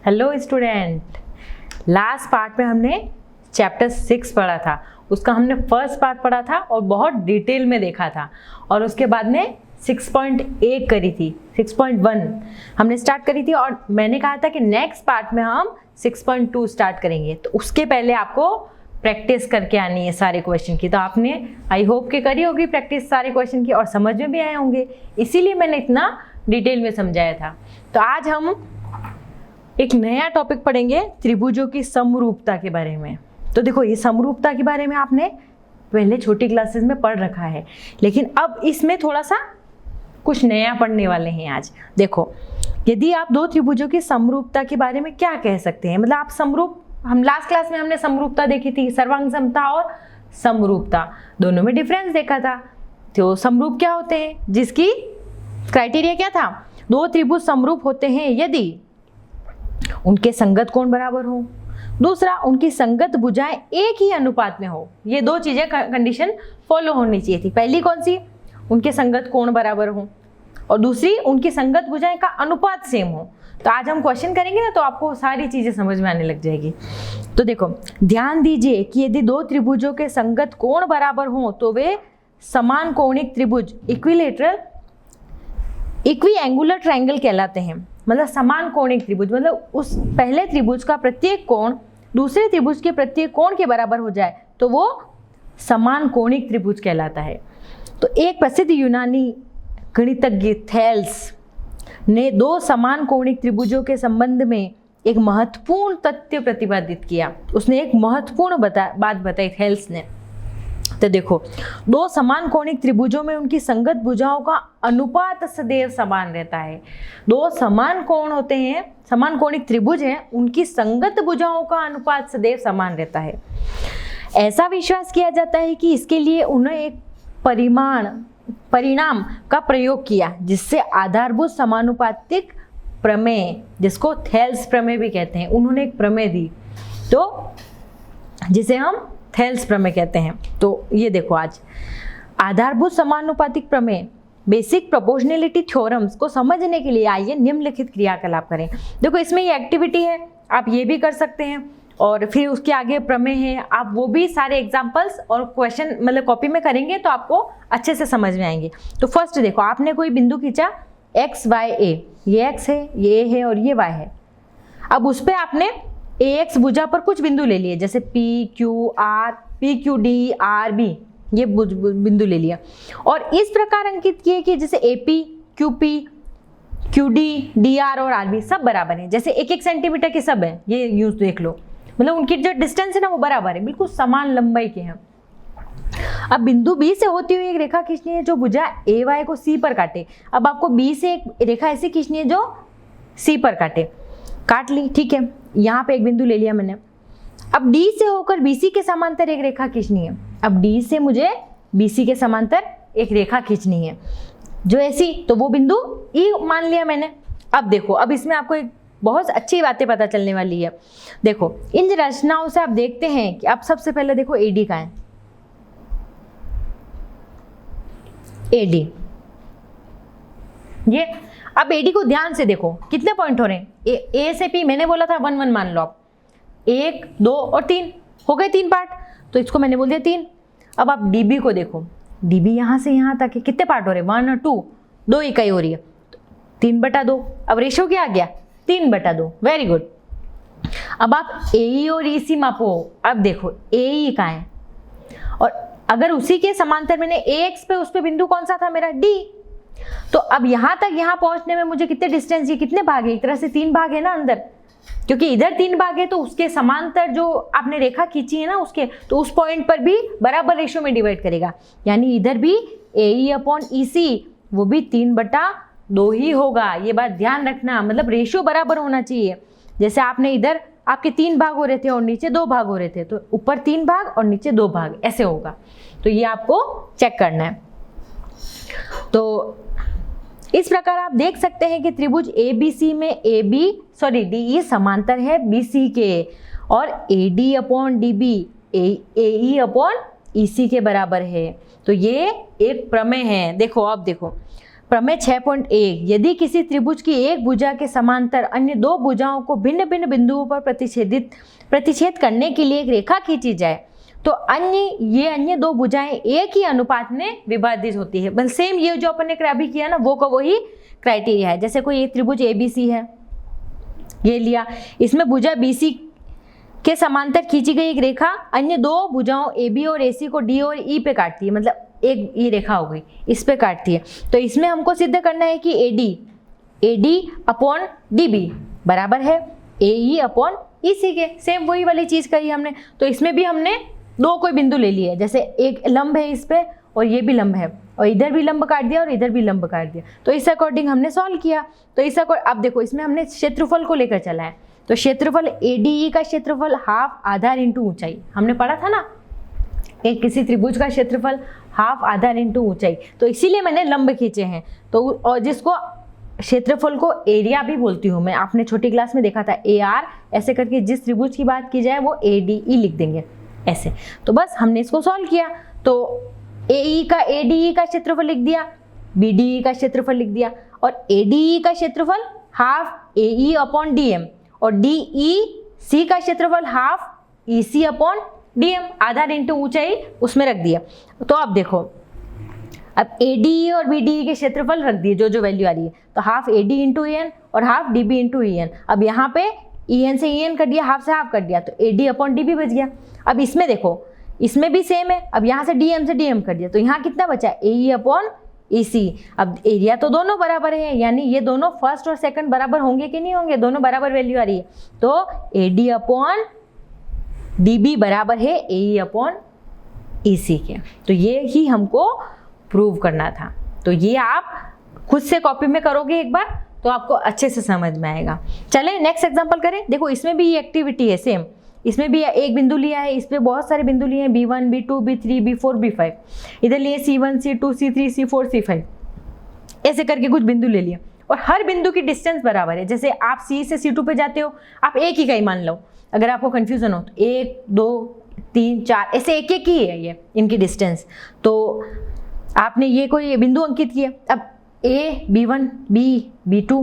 Hello student, last part में हमने chapter 6 पढ़ा था। उसका हमने फर्स्ट पार्ट पढ़ा था और बहुत डिटेल में देखा था, और उसके बाद में 6.1 करी थी, 6.1 हमने स्टार्ट करी थी, और मैंने कहा था कि नेक्स्ट पार्ट में हम 6.2 स्टार्ट करेंगे। तो उसके पहले आपको प्रैक्टिस करके आनी है सारे क्वेश्चन की। तो आपने आई होप कि करी होगी प्रैक्टिस सारे क्वेश्चन की और समझ में भी आए होंगे, इसीलिए मैंने इतना डिटेल में समझाया था। तो आज हम एक नया टॉपिक पढ़ेंगे त्रिभुजों की समरूपता के बारे में। तो देखो, ये समरूपता के बारे में आपने पहले छोटी क्लासेस में पढ़ रखा है, लेकिन अब इसमें थोड़ा सा कुछ नया पढ़ने वाले हैं आज। देखो, यदि आप दो त्रिभुजों की समरूपता के बारे में क्या कह सकते हैं, मतलब आप समरूप, हम लास्ट क्लास में हमने समरूपता देखी थी, सर्वांग समता और समरूपता, दोनों में डिफरेंस देखा था। तो समरूप क्या होते हैं, जिसकी क्राइटेरिया क्या था, दो त्रिभुज समरूप होते हैं यदि उनके संगत कोण बराबर हो, दूसरा उनकी संगत भुजाएं एक ही अनुपात में हो। ये दो चीजें कंडीशन फॉलो होनी चाहिए थी। पहली कौन सी, उनके संगत कोण बराबर हो, और दूसरी उनकी संगत भुजाएं का अनुपात सेम हो। तो आज हम क्वेश्चन करेंगे ना, तो आपको सारी चीजें समझ में आने लग जाएगी। तो देखो, ध्यान दीजिए कि यदि दो त्रिभुजों के संगत कोण बराबर हो तो वे समान कोणिक त्रिभुज, इक्विलेटरल इक्वी एंगुलर ट्रायंगल कहलाते हैं। मतलब समान कोणिक त्रिभुज, मतलब उस पहले त्रिभुज का प्रत्येक कोण दूसरे त्रिभुज के प्रत्येक कोण के बराबर हो जाए तो वो समान कोणिक त्रिभुज कहलाता है। तो एक प्रसिद्ध यूनानी गणितज्ञ थेल्स ने दो समान कोणिक त्रिभुजों के संबंध में एक महत्वपूर्ण तथ्य प्रतिपादित किया। उसने एक महत्वपूर्ण बात बताई थेल्स ने। तो देखो, दो समान कोणिक त्रिभुजों में उनकी संगत भुजाओं का अनुपात सदैव समान रहता है। दो समान कोण होते हैं, समान कोणिक त्रिभुज हैं, उनकी संगत भुजाओं का अनुपात सदैव समान रहता है। ऐसा विश्वास किया जाता है कि इसके लिए उन्हें एक परिणाम का प्रयोग किया, जिससे आधारभूत समानुपातिक प्रमेय, जिसको थेल्स प्रमेय भी कहते हैं, उन्होंने एक प्रमेय दी, तो जिसे हम थेल्स प्रमेय कहते हैं। तो ये देखो, आज आधारभूत समानुपातिक प्रमेय, बेसिक प्रोपोर्शनैलिटी थ्योरम्स को समझने के लिए आइए निम्नलिखित क्रियाकलाप करें। देखो, इसमें ये एक्टिविटी है, आप ये भी कर सकते हैं, और फिर उसके आगे प्रमेय है, आप वो भी सारे एग्जाम्पल्स और क्वेश्चन मतलब कॉपी में करेंगे तो आपको अच्छे से समझ में आएंगे। तो फर्स्ट देखो, आपने कोई बिंदु खींचा एक्स वाई ए, ये एक्स है, ये ए है और ये वाई है। अब उस पर आपने AX भुजा पर कुछ बिंदु ले लिए, जैसे PQD RB, ये बिंदु ले लिया, और इस प्रकार अंकित किए कि जैसे AP QP QD DR और RB सब बराबर हैं, जैसे 1-1 सेंटीमीटर के सब है, ये यूज देख लो, मतलब उनकी जो डिस्टेंस है ना वो बराबर है, बिल्कुल समान लंबाई के हैं। अब बिंदु B से होती हुई एक रेखा खींचनी है जो भुजा AY को C पर काटे। अब आपको B से एक रेखा ऐसी खींचनी है जो C पर काटे, काट ली, ठीक है, यहाँ पे एक बिंदु ले लिया मैंने। अब D से होकर BC के समांतर एक रेखा खींचनी है। अब D से मुझे BC के समांतर एक रेखा खींचनी है जो ऐसी, तो वो बिंदु E मान लिया मैंने। अब देखो, अब इसमें आपको एक बहुत अच्छी बातें पता चलने वाली है। देखो, इन रचनाओं से आप देखते हैं कि अब सबसे पहले देखो AD का है, AD ये। अब AD को ध्यान से देखो, कितने पॉइंट हो रहे हैं, A से P, मैंने बोला था 1-1 मान लो आप, 1 2 और 3 हो गए, 3 पार्ट, तो इसको मैंने बोल दिया 3। अब आप DB को देखो, DB यहाँ से यहाँ तक कितने पार्ट हो रहे हैं, 1 और 2, 2 इकाई हो रही है, 3/2। अब रेशो क्या आ गया, 3/2, वेरी गुड। अब आप AE और EC मापो। अब देखो AE कहाँ है, और अगर उसी के समांतर मैंने AX पे, उस पे बिंदु कौन सा था मेरा, D। तो अब यहाँ तक, यहाँ पहुंचने में मुझे कितने डिस्टेंस, ये कितने भाग है, एक तरह से 3 भाग है ना अंदर, क्योंकि इधर 3 भाग है, तो उसके समांतर जो आपने रेखा खींची है ना उसके, तो उस पॉइंट पर भी बराबर रेशो में डिवाइड करेगा, यानी इधर भी AE/EC वो भी 3/2 ही होगा। ये बात ध्यान रखना, मतलब रेशो बराबर होना चाहिए। जैसे आपने इधर आपके 3 भाग हो रहे थे और नीचे 2 भाग हो रहे थे, तो ऊपर 3 भाग और नीचे 2 भाग, ऐसे होगा। तो ये आपको चेक करना है। तो इस प्रकार आप देख सकते हैं कि त्रिभुज ABC में DE समांतर है BC के, और AD/DB AE/EC के बराबर है। तो ये एक प्रमेय है। देखो, अब देखो, प्रमेय 6.1 यदि किसी त्रिभुज की एक भुजा के समांतर अन्य दो भुजाओं को भिन्न भिन्न बिंदुओं पर प्रतिच्छेद करने के लिए एक रेखा खींची जाए तो अन्य दो भुजाएं एक ही अनुपात में विभाजित होती है। बस सेम ये जो अपन ने अभी किया ना वो का वही क्राइटेरिया है। जैसे कोई एक त्रिभुज ABC है, ये लिया, इसमें भुजा BC के समांतर खींची गई एक रेखा अन्य दो भुजाओं AB और AC को D और E पे काटती है, मतलब एक ये रेखा हो गई इस पे काटती है। तो इसमें हमको सिद्ध करना है कि AD अपॉन DB बराबर है AE अपॉन EC के। सेम वही वाली चीज कही हमने। तो इसमें भी हमने दो कोई बिंदु ले लिए, जैसे एक लंब है इस पे और ये भी लंब है और इधर भी लंब काट दिया और इधर भी लंब काट दिया। तो इस अकॉर्डिंग हमने सॉल्व किया। तो इस अब देखो इसमें हमने क्षेत्रफल को लेकर चला है। तो क्षेत्रफल ADE का क्षेत्रफल हाफ आधार इंटू ऊंचाई, हमने पढ़ा था ना, एक किसी त्रिभुज का क्षेत्रफल हाफ आधार इंटू ऊंचाई। तो इसीलिए मैंने लंब खींचे हैं। तो और जिसको क्षेत्रफल को एरिया भी बोलती हूँ मैं, आपने छोटी क्लास में देखा था AR ऐसे करके जिस त्रिभुज की बात की जाए वो ADE लिख देंगे ऐसे। तो बस हमने इसको सॉल्व किया। तो AE का ADE का क्षेत्रफल लिख दिया, BDE का क्षेत्रफल लिख दिया और ADE का क्षेत्रफल हाफ AE अपॉन DM और DEC का क्षेत्रफल हाफ EC अपॉन DM आधार इंटू ऊंचाई उसमें रख दिया। तो अब देखो अब ADE और BDE के क्षेत्रफल रख दिए जो वैल्यू आ रही है। तो हाफ AD इंटू EN और हाफ DB इंटू EN। अब यहाँ पे EN से EN कर दिया, हाफ से हाफ कर दिया, तो AD अपॉन DB बच गया। अब इसमें देखो इसमें भी सेम है। अब यहाँ से DM से DM कर दिया तो यहाँ कितना बचा AE अपॉन EC। अब एरिया तो दोनों बराबर है, यानी ये दोनों फर्स्ट और सेकंड बराबर होंगे कि नहीं होंगे, दोनों बराबर वैल्यू आ रही है। तो AD अपॉन DB बराबर है AE अपॉन EC के। तो ये ही हमको प्रूव करना था। तो ये आप खुद से कॉपी में करोगे एक बार तो आपको अच्छे से समझ में आएगा। चले नेक्स्ट एग्जांपल करें। देखो इसमें भी ये एक्टिविटी है सेम, इसमें भी एक बिंदु लिया है, इस पे बहुत सारे बिंदु लिए हैं B1 B2 B3 B4 B5, इधर लिए C1 C2 C3 C4 C5 ऐसे करके कुछ बिंदु ले लिए और हर बिंदु की डिस्टेंस बराबर है। जैसे आप C से C2 पे जाते हो, आप एक ही का ही मान लो, अगर आपको कंफ्यूजन हो तो 1 2 3 4 ऐसे एक एक ही है ये इनकी डिस्टेंस। तो आपने ये कोई बिंदु अंकित किया। अब A B1 B B2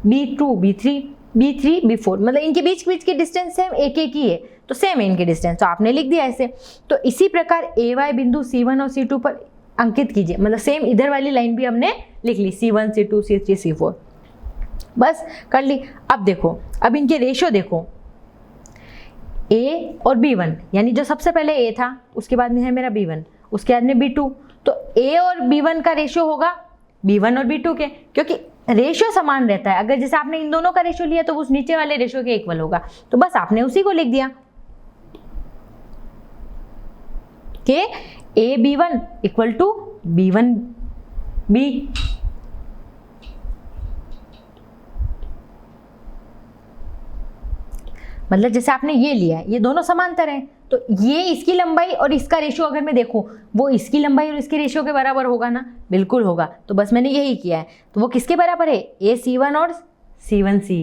B2 B3 B3 B4 मतलब इनके बीच की डिस्टेंस सेम एक एक ही है, तो सेम है इनकी डिस्टेंस, तो आपने लिख दिया ऐसे। तो इसी प्रकार AY बिंदु C1 और C2 पर अंकित कीजिए, मतलब सेम इधर वाली लाइन भी हमने लिख ली C1 C2 C3 C4 बस कर ली। अब देखो अब इनके रेशियो देखो A और B1, यानी जो सबसे पहले A था उसके बाद में है मेरा B1 उसके बाद में B2, तो A और B1 का रेशियो होगा B1 और B2 के, क्योंकि रेशियो समान रहता है। अगर जैसे आपने इन दोनों का रेशियो लिया तो उस नीचे वाले रेशियो के इक्वल होगा, तो बस आपने उसी को लिख दिया कि A B1 equal to B1 B। मतलब जैसे आपने ये लिया है, ये दोनों समांतर हैं, तो ये इसकी लंबाई और इसका रेशियो अगर मैं देखूं वो इसकी लंबाई और इसके रेशियो के बराबर होगा ना, बिल्कुल होगा। तो बस मैंने यही किया है। तो वो किसके बराबर है, AC1 और C1C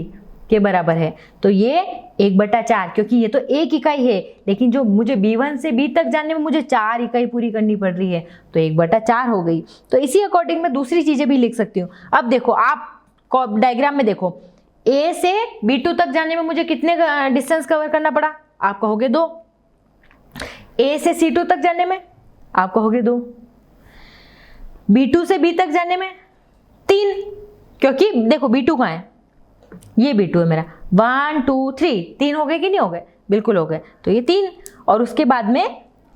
के बराबर है। तो ये 1/4, क्योंकि ये तो एक इकाई है, लेकिन जो मुझे B1 से B तक जाने में मुझे 4 इकाई पूरी करनी पड़ रही है, तो 1/4 हो गई। तो इसी अकॉर्डिंग मैं दूसरी चीजें भी लिख सकती हूँ। अब देखो आप डायग्राम में देखो A से B2 तक जाने में मुझे कितने डिस्टेंस कवर करना पड़ा, आप कहोगे 2। A से C2 तक जाने में आप कहोगे 2। B2 से B तक जाने में 3, क्योंकि देखो B2 कहाँ है, ये B2 है मेरा। 1 2 3 3 हो गए कि नहीं हो गए, बिल्कुल हो गए। तो ये 3 और उसके बाद में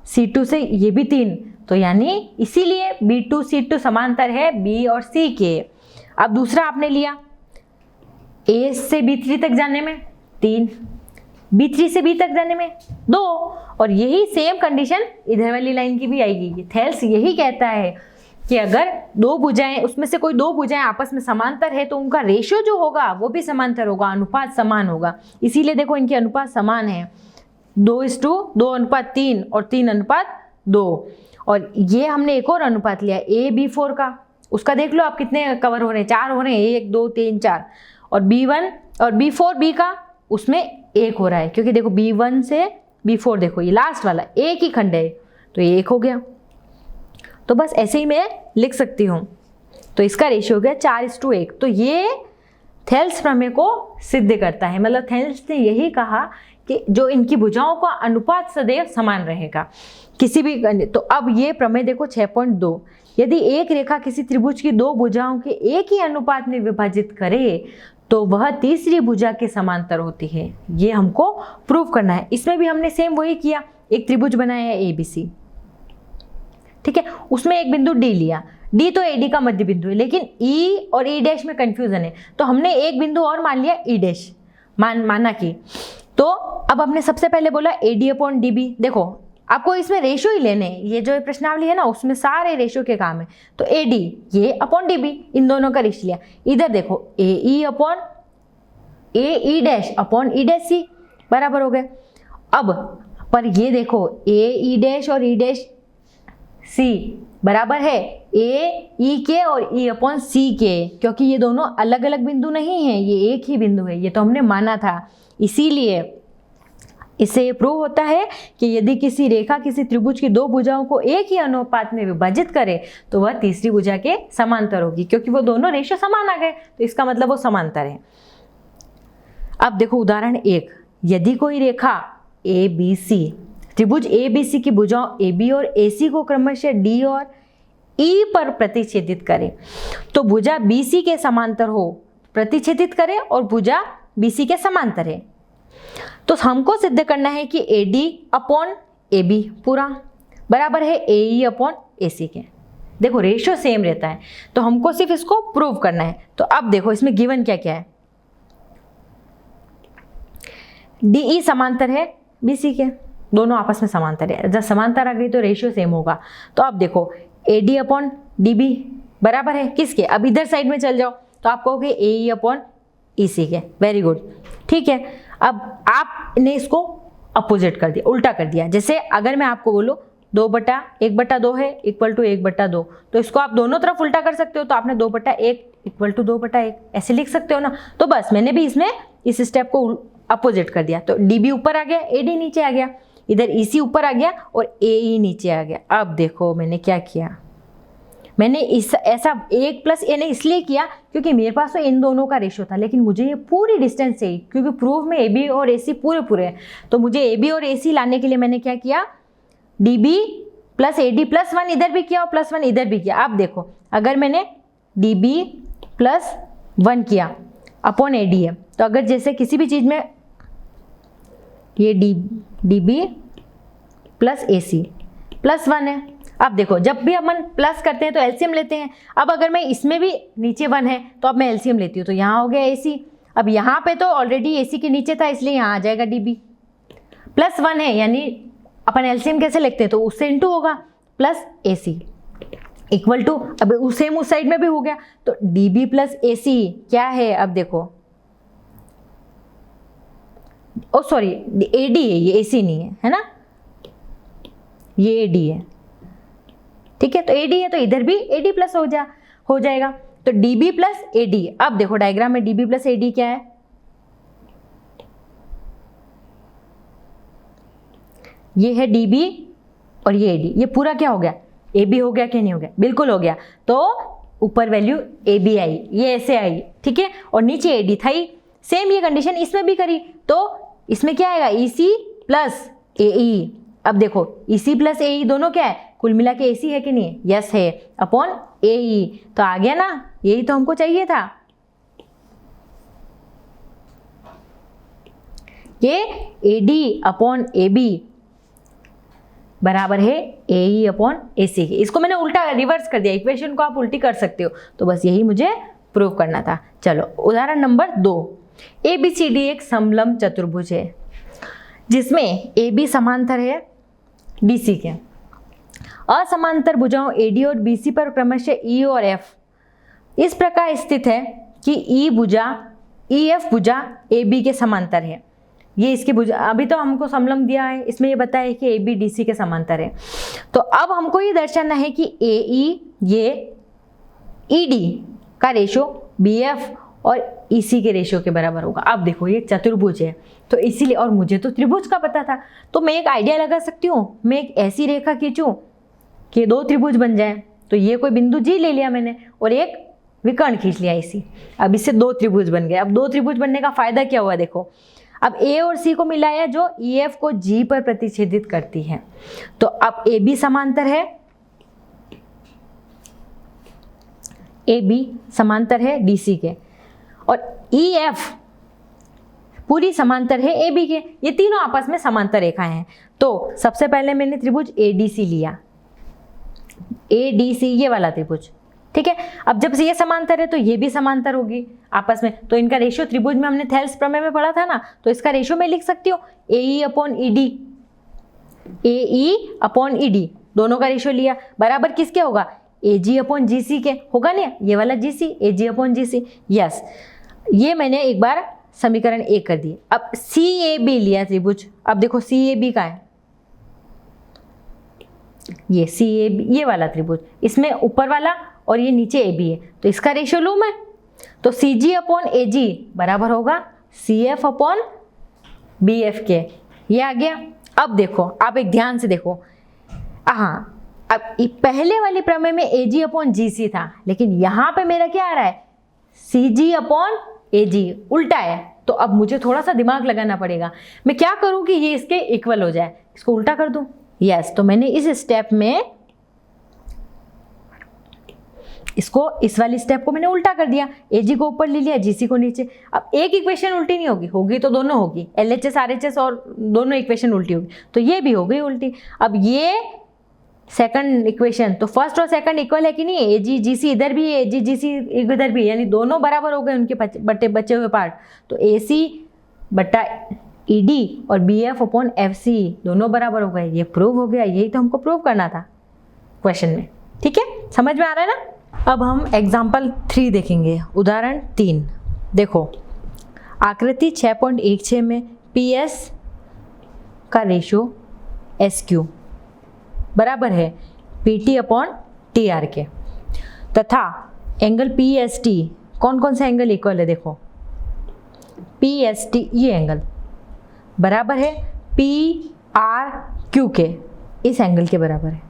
C2 से ये भी 3, तो यानी इसीलिए B2 C2 समांतर है B और C के। अब दूसरा आपने लिया A से B3 तक जाने में 3, B3 से B तक जाने में 2, और यही सेम कंडीशन इधर वाली लाइन की भी आएगी। थेल्स यही कहता है कि अगर दो भुजाएं, उसमें से कोई दो भुजाएं आपस में समांतर है तो उनका रेशियो जो होगा वो भी समांतर होगा, अनुपात समान होगा। इसीलिए देखो इनके अनुपात समान है, 2:2:3 और 3:2। और ये हमने एक और अनुपात लिया AB4 का, उसका देख लो आप कितने कवर हो रहे हैं, 4 हो रहे हैं, 1 2 3 4। और B1 और B4B का उसमें 1 हो रहा है, क्योंकि देखो B1 से B4 देखो ये लास्ट वाला एक ही खंड है, तो ये 1 हो गया। तो बस ऐसे ही मैं लिख सकती हूँ तो इसका रेशियो हो गया 4:1। तो ये थेल्स प्रमेय को सिद्ध करता है, मतलब थेल्स ने यही कहा कि जो इनकी भुजाओं का अनुपात सदैव समान रहेगा किसी भी। तो अब ये प्रमेय देखो 6.2, यदि एक रेखा किसी त्रिभुज की दो भुजाओं के एक ही अनुपात में विभाजित करे तो वह तीसरी भुजा के समांतर होती है। ये हमको प्रूव करना है। इसमें भी हमने सेम वही किया, एक त्रिभुज बनाया है ABC, ठीक है, उसमें एक बिंदु D लिया, D तो AD का मध्य बिंदु है, लेकिन E और E डैश में कंफ्यूजन है, तो हमने एक बिंदु और मान लिया E डैश, माना कि। तो अब हमने सबसे पहले बोला AD/DB। देखो आपको इसमें रेशियो ही लेने, ये जो प्रश्नावली है ना उसमें सारे रेशियो के काम है। तो AD ये अपॉन DB, इन दोनों का रेशियो लिया। इधर देखो AE dash upon E dash C बराबर हो गए। अब पर ये देखो AE डैश और E डैश C बराबर है AE के और E/C के, क्योंकि ये दोनों अलग अलग बिंदु नहीं है, ये एक ही बिंदु है, ये तो हमने माना था। इसीलिए इससे ये प्रूव होता है कि यदि किसी रेखा किसी त्रिभुज की दो भुजाओं को एक ही अनुपात में विभाजित करे तो वह तीसरी भुजा के समांतर होगी, क्योंकि वो दोनों रेशियो समान आ गए, तो इसका मतलब वो समांतर है। अब देखो उदाहरण 1, यदि कोई रेखा ABC त्रिभुज ABC की भुजाओं AB और AC को क्रमशः D और E पर प्रतिच्छेदित करे तो भुजा BC के समांतर हो, प्रतिच्छेदित करे और भुजा BC के समांतर है। तो हमको सिद्ध करना है कि AD/AB पूरा बराबर है AE/AC के। देखो रेशियो सेम रहता है, तो हमको सिर्फ इसको प्रूव करना है। तो अब देखो इसमें गिवन क्या क्या है, DE समांतर है BC के, दोनों आपस में समांतर है। जब समांतर आ गई तो रेशियो सेम होगा। तो अब देखो AD/DB बराबर है किसके, अब इधर साइड में चल जाओ तो आप कहोगे AE/EC के। वेरी गुड, ठीक है। अब आपने इसको अपोजिट कर दिया, उल्टा कर दिया। जैसे अगर मैं आपको बोलूँ 2/1/2 है इक्वल टू 1/2, तो इसको आप दोनों तरफ उल्टा कर सकते हो, तो आपने 2/1 इक्वल टू 2/1 ऐसे लिख सकते हो ना। तो बस मैंने भी इसमें इस स्टेप को अपोजिट कर दिया। तो DB ऊपर आ गया, AD नीचे आ गया, इधर EC ऊपर आ गया और AE नीचे आ गया। अब देखो मैंने क्या किया, मैंने ऐसा 1+A ने इसलिए किया क्योंकि मेरे पास तो इन दोनों का रेशियो था, लेकिन मुझे ये पूरी डिस्टेंस चाहिए क्योंकि प्रूफ में AB और AC पूरे हैं। तो मुझे AB और AC लाने के लिए मैंने क्या किया, DB + AD + 1 इधर भी किया और +1 इधर भी किया। अब देखो अगर मैंने DB + 1 किया अपॉन AD है, तो अगर जैसे किसी भी चीज़ में ये DB + AC +1 है। अब देखो जब भी अपन प्लस करते हैं तो एलसीएम लेते हैं। अब अगर मैं इसमें भी नीचे 1 है तो अब मैं एलसीएम लेती हूँ, तो यहाँ हो गया AC। अब यहाँ पे तो ऑलरेडी AC के नीचे था इसलिए यहाँ आ जाएगा DB +1 है, यानी अपन एलसीएम कैसे लिखते हैं, तो उससे इंटू होगा +AC इक्वल टू, अब सेम उस साइड में भी हो गया, तो DB + AC क्या है, अब देखो ओ सॉरी AD है, ये AC नहीं है ना, ये AD है, ठीक है। तो AD है तो इधर भी AD प्लस हो जाएगा, तो DB + AD। अब देखो डायग्राम में DB + AD क्या है, ये है DB और ये AD, ये पूरा क्या हो गया, AB हो गया कि नहीं हो गया, बिल्कुल हो गया। तो ऊपर वैल्यू AB आई, ये ऐसे आई, ठीक है, और नीचे AD था ही। सेम ये कंडीशन इसमें भी करी, तो इसमें क्या आएगा EC + AE। अब देखो EC + AE दोनों क्या है, कुल मिला के AC है कि नहीं, यस है, अपॉन AE। तो आ गया ना, यही तो हमको चाहिए था। ये AD/AB बराबर है AE/AC के। इसको मैंने उल्टा रिवर्स कर दिया, इक्वेशन को आप उल्टी कर सकते हो, तो बस यही मुझे प्रूव करना था। चलो उदाहरण नंबर 2, ABCD एक समलंब चतुर्भुज है जिसमें AB समांतर है BC के। असमांतर भुजाओं AD और BC पर क्रमशः E और F इस प्रकार स्थित है कि EF भुजा AB के समांतर है। ये इसकी भुजा, अभी तो हमको समलंब दिया है, इसमें ये बताया है कि AB DC के समांतर है। तो अब हमको ये दर्शाना है कि AE ये ED का रेशो BF और EC के रेशियो के बराबर होगा। अब देखो ये चतुर्भुज है, तो इसीलिए, और मुझे तो त्रिभुज का पता था, तो मैं एक आइडिया लगा सकती हूँ, मैं एक ऐसी रेखा खींचूं कि 2 त्रिभुज बन जाए। तो ये कोई बिंदु G ले लिया मैंने और एक विकर्ण खींच लिया AC। अब इससे 2 त्रिभुज बन गए। अब 2 त्रिभुज बनने का फायदा क्या हुआ देखो, अब A और C को मिलाया जो EF को G पर प्रतिच्छेदित करती है। तो अब AB समांतर है, AB समांतर है DC के, और EF पूरी समांतर है AB के। ये तीनों आपस में समांतर रेखाएं हैं। तो सबसे पहले मैंने त्रिभुज ADC लिया, ADC ये वाला त्रिभुज, ठीक है। अब जब ये समांतर है तो ये भी समांतर होगी आपस में, तो इनका रेशियो त्रिभुज में हमने थेल्स प्रमेय में पढ़ा था ना, तो इसका रेशियो मैं लिख सकती हूँ AE upon ED, AE upon ED दोनों का रेशियो लिया, बराबर किसके होगा, AG अपॉन GC के होगा ना, ये वाला GC, AG upon GC। Yes, ये मैंने एक बार समीकरण 1 कर दिए। अब CAB लिया त्रिभुज, अब देखो CAB का है, ये CAB ये वाला त्रिभुज, इसमें ऊपर वाला और ये नीचे AB है, तो इसका रेशियो लूँ मैं, तो CG अपॉन AG बराबर होगा CF अपॉन BF के, ये आ गया। अब देखो, आप एक ध्यान से देखो, हाँ अब पहले वाली प्रमेय में AG अपॉन GC था, लेकिन यहाँ पे मेरा क्या आ रहा है, CG अपॉन AG, उल्टा है। तो अब मुझे थोड़ा सा दिमाग लगाना पड़ेगा, मैं क्या करूँ कि ये इसके इक्वल हो जाए, इसको उल्टा कर दूँ। यस, तो मैंने इस स्टेप में इसको, इस वाली स्टेप को मैंने उल्टा कर दिया, AG को ऊपर ले लिया, GC को नीचे। अब एक इक्वेशन उल्टी नहीं होगी, होगी तो दोनों होगी, LHS RHS और दोनों इक्वेशन उल्टी होगी, तो ये भी हो गई उल्टी। अब ये सेकंड इक्वेशन, तो फर्स्ट और सेकंड इक्वल है कि नहीं, AG GC इधर भी है, AG GC इधर भी, यानी दोनों बराबर हो गए उनके बचे हुए पार्ट, तो AC बटा ED और BF अपॉन FC दोनों बराबर हो गए। ये प्रूव हो गया, यही तो हमको प्रूव करना था क्वेश्चन में, ठीक है, समझ में आ रहा है ना। अब हम एग्जाम्पल 3 देखेंगे, उदाहरण 3। देखो, आकृति 6.16 में PS का रेशियो SQ बराबर है PT अपॉन TR के, तथा एंगल PST, कौन कौन से एंगल इक्वल है देखो, PST ये एंगल बराबर है PRQ के, इस एंगल के बराबर है।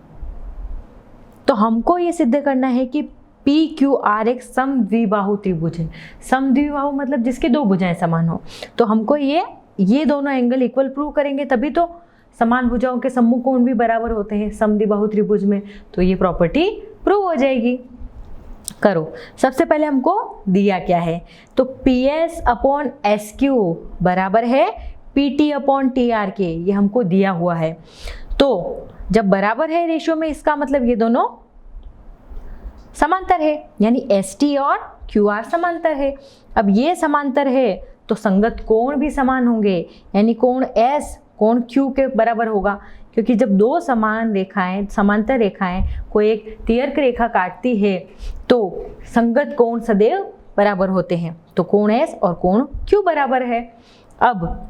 तो हमको ये सिद्ध करना है कि PQR एक समद्विबाहु त्रिभुज है। समद्विबाहु मतलब जिसके 2 भुजाएं समान हो। तो हमको ये दोनों एंगल इक्वल प्रूव करेंगे, तभी तो समान भुजाओं के सम्मुख कोण भी बराबर होते हैं समद्विबाहु त्रिभुज में, तो ये प्रॉपर्टी प्रूव हो जाएगी। करो, सबसे पहले हमको दिया क्या है, तो PS अपॉन SQ बराबर है PT अपॉन TR के, ये हमको दिया हुआ है। तो जब बराबर है रेशियो में, इसका मतलब ये दोनों समांतर है, यानी ST और QR समांतर है। अब ये समांतर है तो संगत कोण भी समान होंगे, यानी कोण S कोण Q के बराबर होगा, क्योंकि जब 2 समान रेखाएं, समांतर रेखाएं कोई एक तिर्यक रेखा काटती है तो संगत कोण सदैव बराबर होते हैं। तो कोण S और कोण Q बराबर है। अब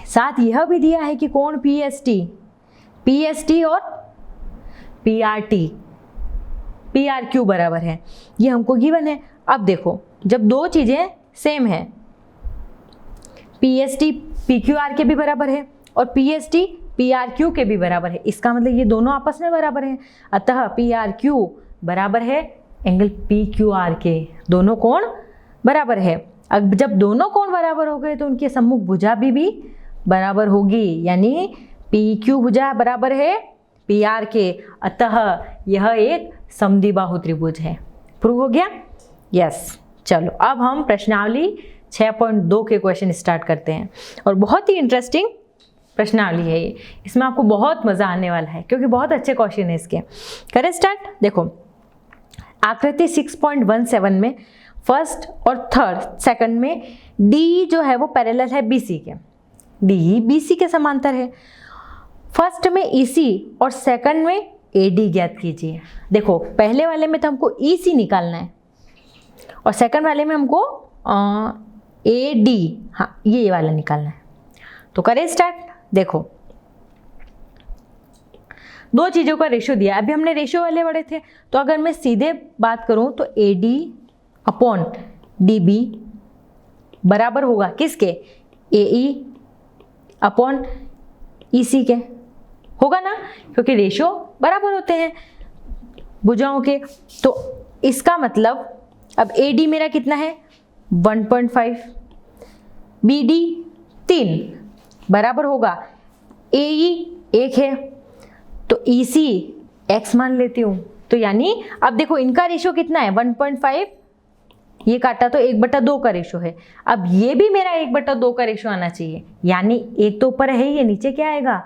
साथ यह भी दिया है कि कोण PST और PRQ बराबर है, ये हमको गिवन है। अब देखो, जब 2 चीजें सेम है, PST PQR के भी बराबर है और PST PRQ के भी बराबर है, इसका मतलब ये दोनों आपस में बराबर हैं। अतः PRQ बराबर है एंगल PQR के, दोनों कोण बराबर है। अब जब दोनों कोण बराबर हो गए तो उनके सम्मुख भुजा भी बराबर होगी, यानी PQ भुजा बराबर है PR के, अतः यह एक समद्विबाहु त्रिभुज है। प्रूव हो गया। यस, चलो अब हम प्रश्नावली 6.2 के क्वेश्चन स्टार्ट करते हैं, और बहुत ही इंटरेस्टिंग प्रश्नावली है ये, इसमें आपको बहुत मज़ा आने वाला है क्योंकि बहुत अच्छे क्वेश्चन है इसके। करें स्टार्ट। देखो, आकृति 6.17 में फर्स्ट और थर्ड सेकंड में D जो है वो पैरेलल है BC के, D BC के समांतर है। फर्स्ट में EC और सेकंड में AD ज्ञात कीजिए। देखो, पहले वाले में तो हमको EC निकालना है और सेकंड वाले में हमको AD, हाँ ये वाला निकालना है। तो करें स्टार्ट। देखो, 2 चीज़ों का रेशियो दिया, अभी हमने रेशियो वाले पढ़े थे, तो अगर मैं सीधे बात करूं तो AD अपॉन DB बराबर होगा किसके, AE अपॉन EC के, होगा ना, क्योंकि रेशियो बराबर होते हैं भुजाओं के। तो इसका मतलब अब AD मेरा कितना है 1.5, BD 3 बराबर होगा AE 1 है, तो EC x मान लेती हूँ। तो यानी अब देखो इनका रेशियो कितना है 1.5, ये काटा तो 1/2 का रेशियो है। अब ये भी मेरा 1/2 का रेशियो आना चाहिए, यानी एक तो ऊपर है, ये नीचे क्या आएगा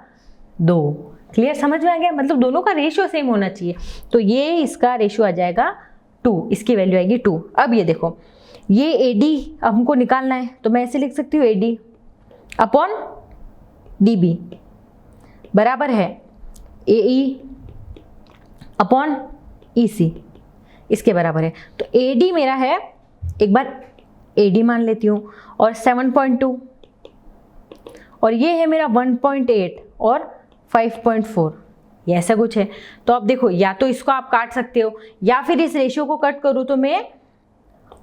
2। क्लियर, समझ में आ गया? मतलब दोनों का रेशियो सेम होना चाहिए। तो ये इसका रेशियो आ जाएगा 2, इसकी वैल्यू आएगी 2। अब ये देखो, ये AD अब हमको निकालना है, तो मैं ऐसे लिख सकती हूँ AD अपॉन DB बराबर है AE अपॉन EC, इसके बराबर है। तो AD मेरा है, एक बार AD मान लेती हूँ, और 7.2, और ये है मेरा 1.8 और 5.4, ये ऐसा कुछ है। तो अब देखो, या तो इसको आप काट सकते हो, या फिर इस रेशियो को कट करूँ तो मैं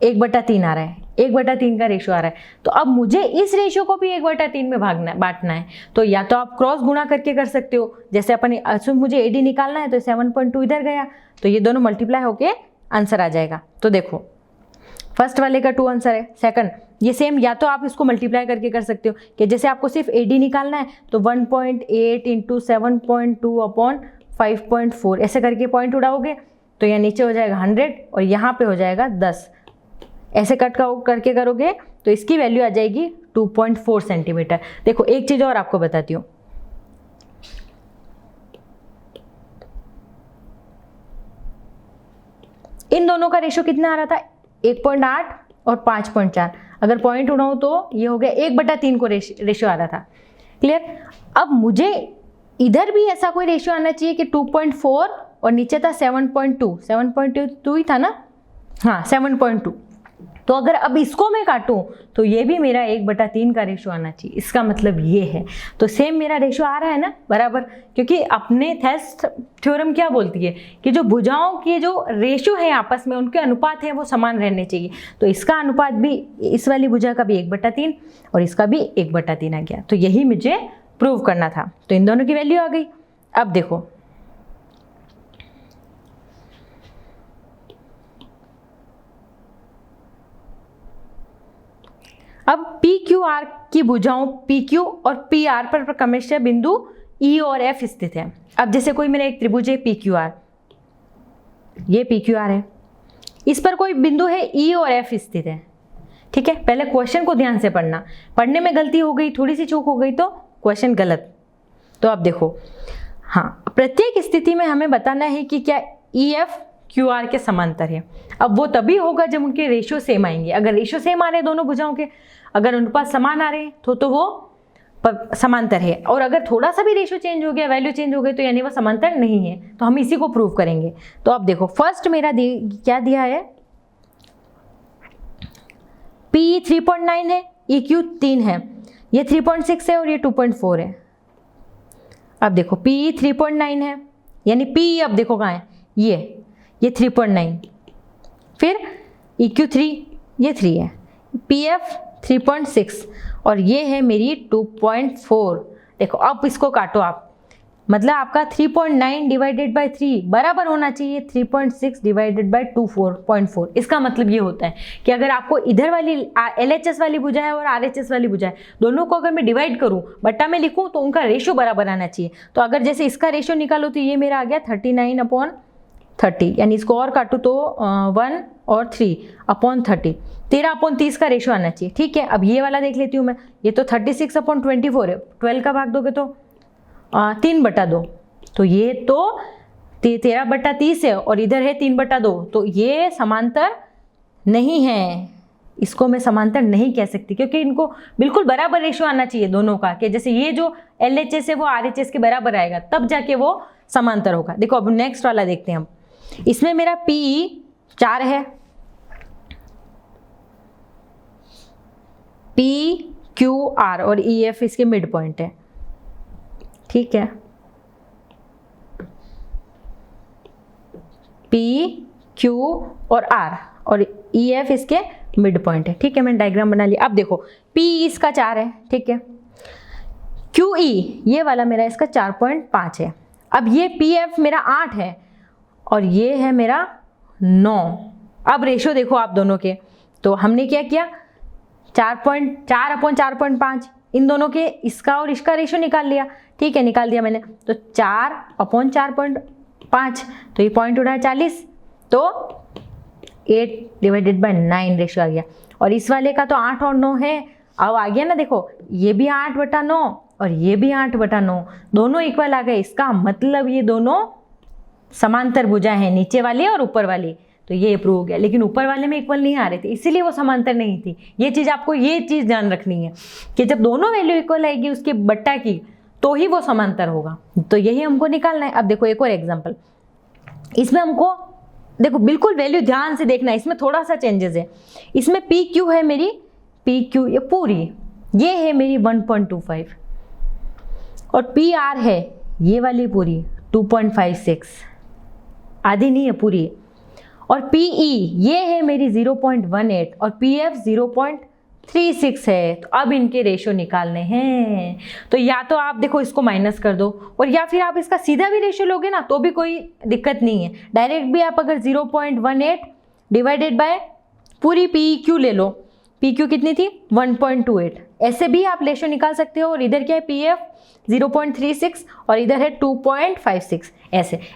1/3 आ रहा है, 1/3 का रेशियो आ रहा है। तो अब मुझे इस रेशियो को भी 1/3 में बांटना है। तो या तो आप क्रॉस गुणा करके कर सकते हो, जैसे अपन मुझे AD निकालना है, तो 7.2 इधर गया, तो ये दोनों मल्टीप्लाई होके आंसर आ जाएगा। तो देखो फर्स्ट वाले का 2 आंसर है, सेकंड ये सेम, या तो आप इसको मल्टीप्लाई करके कर सकते हो कि जैसे आपको सिर्फ AD निकालना है तो 1.8 इंटू 7.2 अपॉन 5.4 ऐसे करके पॉइंट उड़ाओगे, तो यहाँ नीचे हो जाएगा 100 और यहाँ पे हो जाएगा 10। ऐसे कट करके करोगे तो इसकी वैल्यू आ जाएगी 2.4 सेंटीमीटर। देखो एक चीज़ और आपको बताती हूँ, इन दोनों का रेशियो कितना आ रहा था 1.8 और 5.4। अगर पॉइंट उड़ाऊं तो ये हो गया 1/3 को रेशियो आ रहा था। क्लियर? अब मुझे इधर भी ऐसा कोई रेशियो आना चाहिए कि 2.4 और नीचे था 7.2 ही था ना, हाँ 7.2। तो अगर अब इसको मैं काटूं तो ये भी मेरा 1/3 का रेशियो आना चाहिए, इसका मतलब ये है। तो सेम मेरा रेशियो आ रहा है ना बराबर, क्योंकि अपने थेस्ट थ्योरम क्या बोलती है कि जो भुजाओं के जो रेशियो है आपस में उनके अनुपात है वो समान रहने चाहिए। तो इसका अनुपात भी, इस वाली भुजा का भी 1/3 और इसका भी 1/3 आ गया। तो यही मुझे प्रूव करना था। तो इन दोनों की वैल्यू आ गई। अब देखो अब PQR की भुजाओं PQ और PR पर क्रमशः बिंदु E और F स्थित है। अब जैसे कोई मेरा एक त्रिभुज है PQR, ये PQR है, इस पर कोई बिंदु है E और F स्थित है। ठीक है, पहले क्वेश्चन को ध्यान से पढ़ना, पढ़ने में गलती हो गई, थोड़ी सी चूक हो गई तो क्वेश्चन गलत। तो अब देखो, हाँ प्रत्येक स्थिति में हमें बताना है कि क्या EF QR के समांतर है। अब वो तभी होगा जब उनके रेशियो सेम आएंगे। अगर रेशियो सेम आ रहे हैं दोनों भुजाओं के, अगर अनुपात समान आ रहे हैं तो वो समांतर है, और अगर थोड़ा सा भी रेशियो चेंज हो गया, वैल्यू चेंज हो गई, तो यानी वो समांतर नहीं है। तो हम इसी को प्रूव करेंगे। तो अब देखो फर्स्ट मेरा क्या दिया है, PE 3.9 है, EQ 3 है, ये 3.6 है और ये 2.4 है। अब देखो PE 3.9 है, यानी PE अब देखो कहाँ है, ये 3.9, फिर EQ 3, ये 3 है, PF 3.6 और ये है मेरी 2.4। देखो अब इसको काटो आप, मतलब आपका 3.9 डिवाइडेड बाई 3 बराबर होना चाहिए 3.6 डिवाइडेड बाई 2.4। इसका मतलब ये होता है कि अगर आपको इधर वाली LHS वाली भुजा है और RHS वाली भुजा है, दोनों को अगर मैं डिवाइड करूं, बट्टा में लिखूं, तो उनका रेशियो बराबर आना चाहिए। तो अगर जैसे इसका रेशियो निकालो तो ये मेरा आ गया 39/30, यानी इसको और काटूँ तो 1 और 3 अपॉन 30, 13/30 का रेशियो आना चाहिए। ठीक है, अब ये वाला देख लेती हूँ मैं, ये तो 36/24 है, 12 का भाग दोगे तो 3/2, तो ये तो 13/30 है और इधर है 3/2, तो ये समांतर नहीं है, इसको मैं समांतर नहीं कह सकती, क्योंकि इनको बिल्कुल बराबर रेशियो आना चाहिए दोनों का, कि जैसे ये जो LHS है वो RHS के बराबर आएगा, तब जाके वो समांतर होगा। देखो अब नेक्स्ट वाला देखते हैं हम, इसमें मेरा PE 4 है, PQR और EF इसके मिड पॉइंट है। ठीक है, PQ और R और EF इसके मिड पॉइंट है। ठीक है, मैंने डायग्राम बना लिया। अब देखो PE इसका 4 है, ठीक है, QE ये वाला मेरा इसका 4.5 है। अब ये PF मेरा 8 है और ये है मेरा 9। अब रेशो देखो आप दोनों के, तो हमने क्या किया 4.4/4.5 इन दोनों के इसका और इसका रेशो निकाल लिया। ठीक है, निकाल दिया मैंने, तो 4/4.5, तो ये पॉइंट उड़ा 40, तो 8/9 रेशो आ गया। और इस वाले का तो 8 और 9 है। अब आ गया ना, देखो ये भी 8/9 और ये भी 8/9, दोनों इक्वल आ गए। इसका मतलब ये दोनों समांतर भुजा हैं, नीचे वाली और ऊपर वाली। तो ये प्रूव हो गया। लेकिन ऊपर वाले में इक्वल नहीं आ रहे थे, इसीलिए वो समांतर नहीं थी। ये चीज़ आपको ये चीज़ ध्यान रखनी है कि जब दोनों वैल्यू इक्वल आएगी उसके बट्टा की, तो ही वो समांतर होगा। तो यही हमको निकालना है। अब देखो एक और एग्जाम्पल, इसमें हमको देखो बिल्कुल वैल्यू ध्यान से देखना है, इसमें थोड़ा सा चेंजेस है। इसमें पी क्यू है मेरी, पी क्यू ये पूरी, ये है मेरी 1.25, और पी आर है ये वाली पूरी 2.56, आधी नहीं है पूरी। और पी ई ये है मेरी 0.18 और पी एफ 0.36 है। तो अब इनके रेशो निकालने हैं। तो या तो आप देखो इसको माइनस कर दो, और या फिर आप इसका सीधा भी रेशो लोगे ना तो भी कोई दिक्कत नहीं है। डायरेक्ट भी आप अगर 0.18 डिवाइडेड बाय पूरी पी क्यू ले लो, पी क्यू कितनी थी 1.28, ऐसे भी आप रेशो निकाल सकते हो। और इधर क्या है पी एफ 0.36 और इधर है 2.56,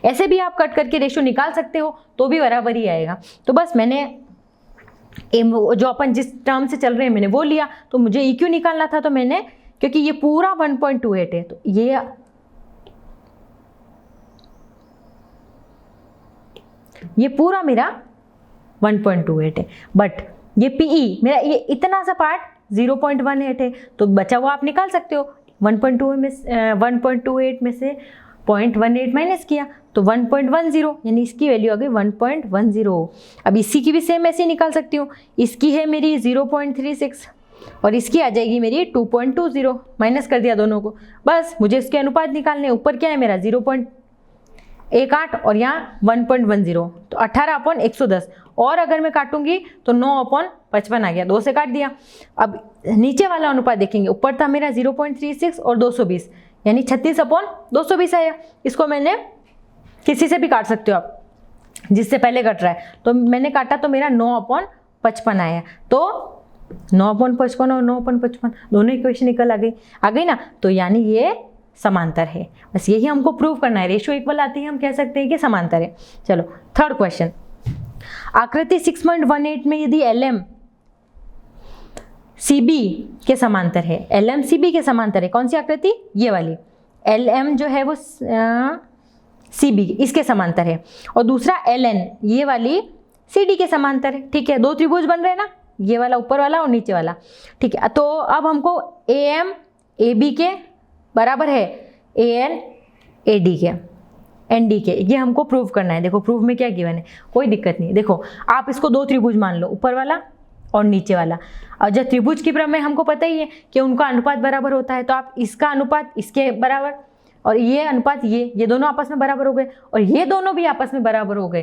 ऐसे भी आप कट करके रेशो निकाल सकते हो, तो भी बराबर ही आएगा। तो बस मैंने जो अपन जिस टर्म से चल रहे हैं मैंने वो लिया। तो मुझे ई क्यू निकालना था, तो मैंने, क्योंकि ये पूरा 1.28 है, तो ये पूरा मेरा 1.28 है। बट ये पीई मेरा ये इतना सा पार्ट 0.18 है, तो बचा हुआ आप निकाल सकते हो। 1.28 में से 0.18 माइनस किया तो 1.10, यानी इसकी वैल्यू आ गई 1.10। अब इसी की भी सेम ऐसे निकाल सकती हूँ। इसकी है मेरी 0.36 और इसकी आ जाएगी मेरी 2.20, माइनस कर दिया दोनों को। बस मुझे इसके अनुपात निकालने। ऊपर क्या है मेरा 0.18 और यहाँ 1.10, तो 18/110। और अगर मैं काटूंगी तो 9/55 आ गया, 2 से काट दिया। अब नीचे वाला अनुपात देखेंगे, ऊपर था मेरा 0.36 और 220, यानी 36/220 आया। इसको मैंने किसी से भी काट सकते हो आप, जिससे पहले कट रहा है। तो मैंने काटा तो मेरा 9/55 आया। तो 9/55 और 9/55 दोनों इक्वेशन निकल आ गई ना। तो यानी ये समांतर है। बस यही हमको प्रूव करना है। रेशियो इक्वल आती है, हम कह सकते हैं कि समांतर है। चलो थर्ड क्वेश्चन, आकृति 6.18 में यदि LM CB के समांतर है, LM CB के समांतर है, कौन सी आकृति, ये वाली। LM जो है वो CB इसके समांतर है, और दूसरा LN ये वाली CD के समांतर है। ठीक है, 2 त्रिभुज बन रहे हैं ना, ये वाला ऊपर वाला और नीचे वाला। ठीक है, तो अब हमको AM AB के बराबर है AN AD के, ND के, ये हमको प्रूव करना है। देखो प्रूफ में क्या गिवन है, कोई दिक्कत नहीं। देखो आप इसको 2 त्रिभुज मान लो, ऊपर वाला और नीचे वाला। और जब त्रिभुज की प्रमेय हमको पता ही है कि उनका अनुपात बराबर होता है, तो आप इसका अनुपात इसके बराबर और ये अनुपात ये दोनों आपस में बराबर हो गए, और ये दोनों भी आपस में बराबर हो गए,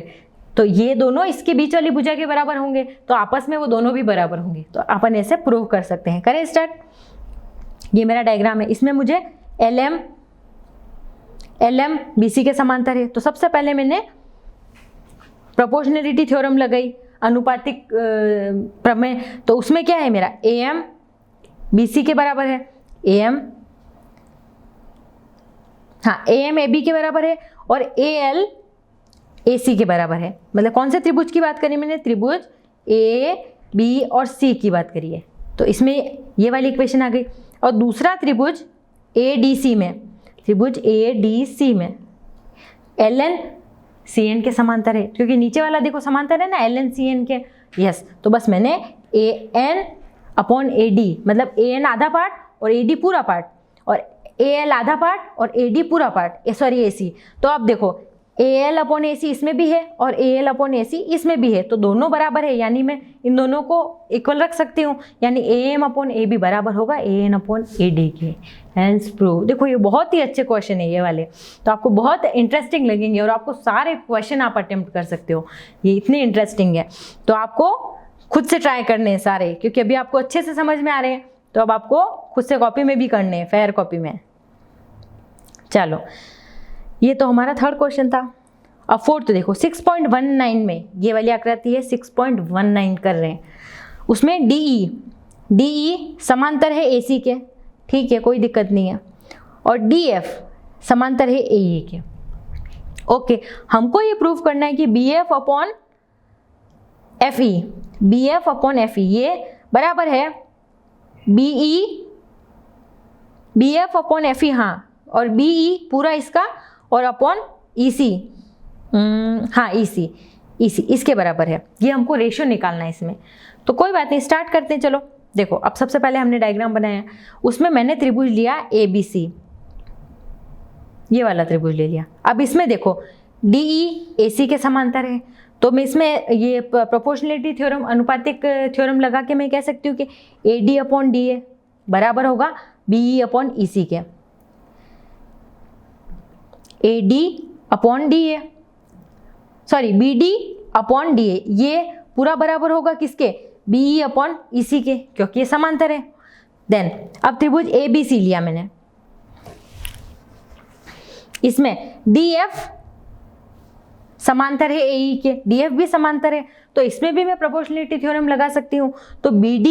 तो ये दोनों इसके बीच वाली भुजा के बराबर होंगे, तो आपस में वो दोनों भी बराबर होंगे। तो अपन ऐसे प्रूव कर सकते हैं। करें स्टार्ट। ये मेरा डायग्राम है, इसमें मुझे LM BC के समांतर है। तो सबसे पहले मैंने प्रोपोर्शनलिटी थ्योरम लगाई, अनुपातिक प्रमेय। तो उसमें क्या है मेरा AM BC के बराबर है, AM AB के बराबर है, और AL AC के बराबर है। मतलब कौन से त्रिभुज की बात करी मैंने, त्रिभुज A B और C की बात करी है। तो इसमें ये वाली इक्वेशन आ गई। और दूसरा त्रिभुज ADC में, त्रिभुज ADC में LN CN के समांतर है, क्योंकि नीचे वाला देखो समांतर है ना LN CN के। यस, तो बस मैंने AN/AD, मतलब AN आधा पार्ट और AD पूरा पार्ट, और AL आधा पार्ट और AD पूरा पार्ट, AC। तो अब देखो AL/AC इसमें भी है और AL/AC इसमें भी है, तो दोनों बराबर है, यानी मैं इन दोनों को इक्वल रख सकती हूँ, यानी AM/AB बराबर होगा AN/AD के। Hence prove. देखो ये बहुत ही अच्छे क्वेश्चन है ये वाले, तो आपको बहुत इंटरेस्टिंग लगेंगे, और आपको सारे क्वेश्चन आप अटेम्प्ट कर सकते हो, ये इतने इंटरेस्टिंग है। तो आपको खुद से ट्राई करने हैं सारे, क्योंकि अभी आपको अच्छे से समझ में आ रहे हैं, तो अब आपको खुद से कॉपी में भी करने हैं, फेयर कॉपी में। चलो, ये तो हमारा थर्ड क्वेश्चन था। अब फोर्थ देखो 6.19 में ये वाली आकृति है 6.19 कर रहे हैं, उसमें डीई समांतर है AC के, ठीक है कोई दिक्कत नहीं है, और DF समांतर है AE के। ओके, हमको ये प्रूव करना है कि BF अपॉन FE ये बराबर है BF अपॉन FE, हाँ, और BE पूरा इसका और अपॉन EC, हाँ EC इसके बराबर है। ये हमको रेशियो निकालना है इसमें, तो कोई बात नहीं, स्टार्ट करते हैं। चलो देखो, अब सबसे पहले हमने डायग्राम बनाया, उसमें मैंने त्रिभुज लिया ABC, ये वाला त्रिभुज ले लिया। अब इसमें देखो DE AC के समांतर है, तो मैं इसमें ये प्रोपोर्शनलिटी थ्योरम, अनुपातिक थ्योरम लगा के मैं कह सकती हूँ कि AD अपॉन DA बराबर होगा BE अपॉन EC के। AD upon DA, sorry BD upon DA, ये पूरा बराबर होगा किसके? BE अपॉन EC के, क्योंकि ये समांतर है। देन अब त्रिभुज ABC लिया मैंने, इसमें DF समांतर है AE के, DF भी समांतर है, तो इसमें भी मैं प्रोपोर्शनलिटी थ्योरम लगा सकती हूँ। तो BD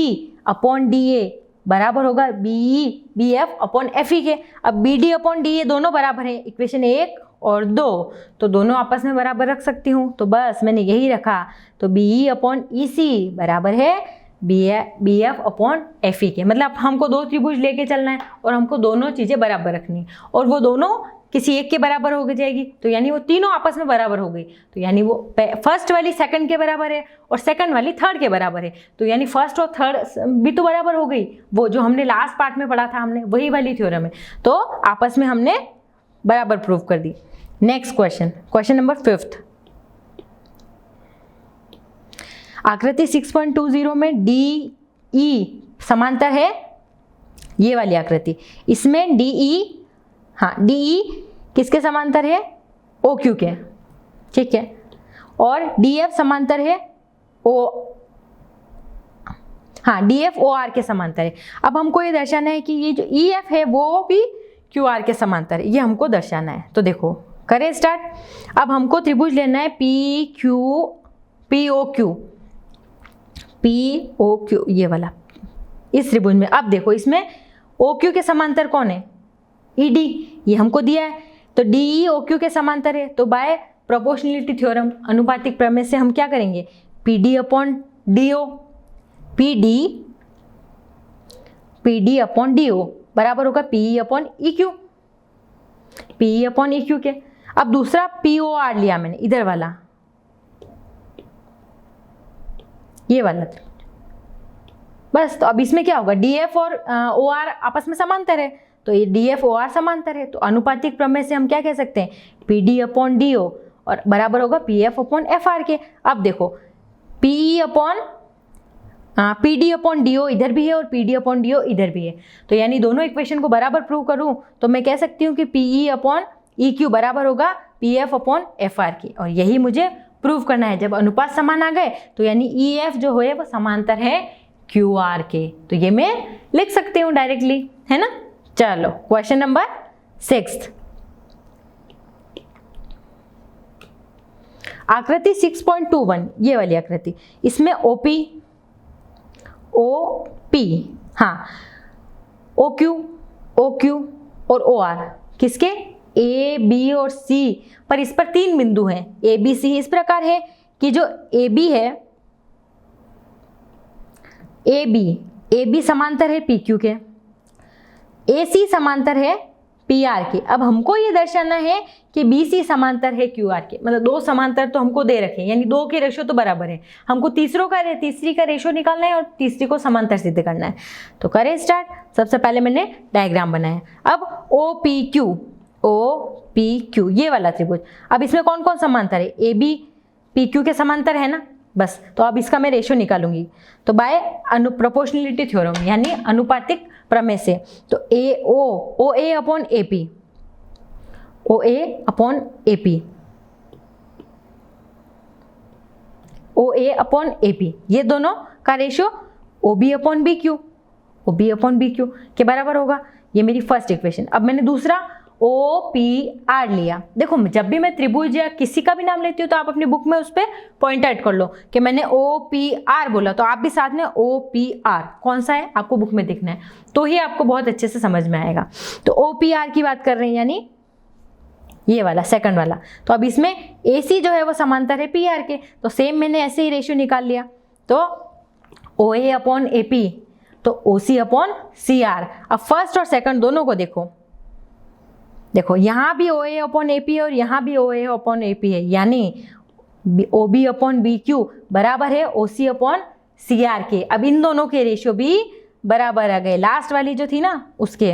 अपॉन DA बराबर होगा BE BF अपॉन FE के। अब BD अपॉन DA दोनों बराबर है, इक्वेशन 1 और 2, तो दोनों आपस में बराबर रख सकती हूँ, तो बस मैंने यही रखा। तो BE अपॉन EC बराबर है BF अपॉन FE के। मतलब हमको दो त्रिभुज लेके चलना है और हमको दोनों चीज़ें बराबर रखनी, और वो दोनों किसी एक के बराबर हो जाएगी, तो यानी वो तीनों आपस में बराबर हो गई, तो यानी वो फर्स्ट वाली सेकंड के बराबर है और सेकंड वाली थर्ड के बराबर है, तो यानी फर्स्ट और थर्ड भी तो बराबर हो गई। वो जो हमने लास्ट पार्ट में पढ़ा था हमने, वही वाली थ्योरम है, तो आपस में हमने बराबर प्रूव कर दी। नेक्स्ट क्वेश्चन नंबर 5th, आकृति 6.20 में DE समांतर है, ये वाली आकृति, इसमें DE किसके समांतर है? OQ के, ठीक है, और DF समांतर है DF OR के समांतर है। अब हमको ये दर्शाना है कि ये जो EF है वो भी QR के समांतर है, ये हमको दर्शाना है। तो देखो करें स्टार्ट। अब हमको त्रिभुज लेना है POQ, ये वाला, इस त्रिभुज में। अब देखो इसमें OQ के समांतर कौन है? ED, ये हमको दिया है, तो DE OQ के समांतर है, तो बाय प्रोपोर्शनलिटी थ्योरम, अनुपातिक प्रमेय से हम क्या करेंगे? PD upon DO, PD upon DO बराबर होगा PE अपॉन EQ के। अब दूसरा POR लिया मैंने, इधर वाला, ये वाला, बस। तो अब इसमें क्या होगा? DF और OR आपस में समांतर है, तो ये DF OR समांतर है, तो अनुपातिक प्रमेय से हम क्या कह सकते हैं? PD अपॉन DO और बराबर होगा PF अपॉन FR के। अब देखो PD अपॉन DO इधर भी है और PD अपॉन DO इधर भी है, तो यानी दोनों इक्वेशन को बराबर प्रूव करूं तो मैं कह सकती हूं कि PE अपॉन EQ बराबर होगा PF अपॉन FR की, और यही मुझे प्रूव करना है। जब अनुपात समान आ गए तो यानी EF जो है वो समांतर है QR के, तो ये मैं लिख सकती हूँ डायरेक्टली, है ना। चलो क्वेश्चन नंबर 6, आकृति 6.21, ये वाली आकृति, इसमें OP हाँ, OQ और OR किसके? A, B और C पर, इस पर 3 बिंदु हैं। ABC इस प्रकार है कि जो AB है, AB समांतर है PQ के, AC समांतर है PR के। अब हमको ये दर्शाना है कि BC समांतर है QR के, मतलब दो समांतर तो हमको दे रखे हैं, यानी दो के रेशो तो बराबर है। हमको तीसरी का रेशो निकालना है और तीसरी को समांतर सिद्ध करना है। तो करें स्टार्ट। सबसे पहले मैंने डायग्राम बनाया। अब OPQ ये वाला त्रिभुज, अब इसमें कौन कौन समांतर है? AB PQ के समांतर है ना, बस। तो अब इसका मैं रेशो निकालूंगी, तो बाय प्रोपोर्शनलिटी थ्योरम यानी अनुपातिक प्रमेय से। तो OA अपॉन AP ये दोनों का रेशो OB अपॉन BQ के बराबर होगा। ये मेरी फर्स्ट इक्वेशन। अब मैंने दूसरा OPR लिया। देखो जब भी मैं त्रिभुज या किसी का भी नाम लेती हूँ तो आप अपनी बुक में उस पर पॉइंट आउट कर लो कि मैंने OPR बोला, तो आप भी साथ में OPR कौन सा है आपको बुक में दिखना है, तो ही आपको बहुत अच्छे से समझ में आएगा। तो OPR की बात कर रहे हैं, यानी ये वाला सेकंड वाला। तो अब इसमें AC जो है वो समांतर है PR के, तो सेम मैंने ऐसे ही रेशियो निकाल लिया। तो OA अपॉन AP, तो OC अपॉन CR। अब फर्स्ट और सेकंड दोनों को देखो, देखो यहाँ भी OA अपॉन AP है और यहाँ भी OA अपॉन AP है, यानी OB अपॉन BQ बराबर है OC अपॉन CR के। अब इन दोनों के रेशियो भी बराबर आ गए। लास्ट वाली जो थी ना उसके,